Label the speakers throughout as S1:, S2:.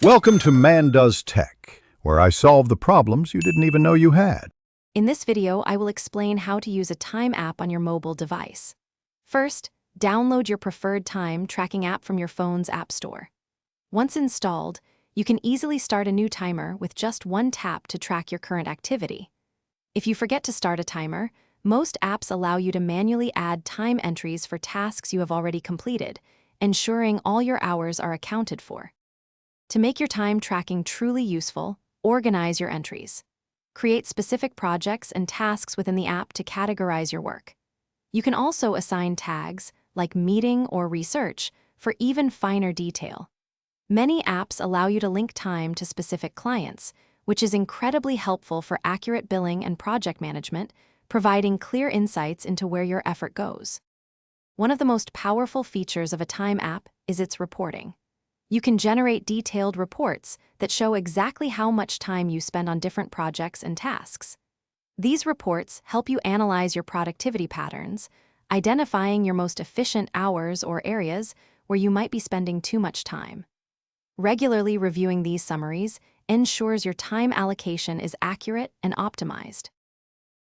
S1: Welcome to Man Does Tech, where I solve the problems you didn't even know you had.
S2: In this video, I will explain how to use a time app on your mobile device. First, download your preferred time tracking app from your phone's app store. Once installed, you can easily start a new timer with just one tap to track your current activity. If you forget to start a timer, most apps allow you to manually add time entries for tasks you have already completed, ensuring all your hours are accounted for. To make your time tracking truly useful, organize your entries. Create specific projects and tasks within the app to categorize your work. You can also assign tags, like meeting or research, for even finer detail. Many apps allow you to link time to specific clients, which is incredibly helpful for accurate billing and project management, providing clear insights into where your effort goes. One of the most powerful features of a time app is its reporting. You can generate detailed reports that show exactly how much time you spend on different projects and tasks. These reports help you analyze your productivity patterns, identifying your most efficient hours or areas where you might be spending too much time. Regularly reviewing these summaries ensures your time allocation is accurate and optimized.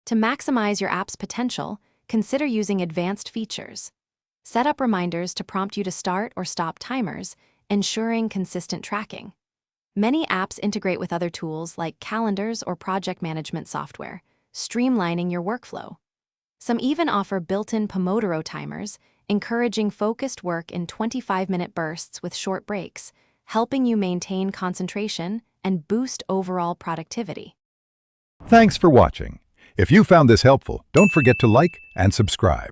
S2: To maximize your app's potential, consider using advanced features. Set up reminders to prompt you to start or stop timers, ensuring consistent tracking. Many apps integrate with other tools like calendars or project management software, streamlining your workflow. Some even offer built-in Pomodoro timers, encouraging focused work in 25-minute bursts with short breaks, helping you maintain concentration and boost overall productivity.
S1: Thanks for watching. If you found this helpful, don't forget to like and subscribe.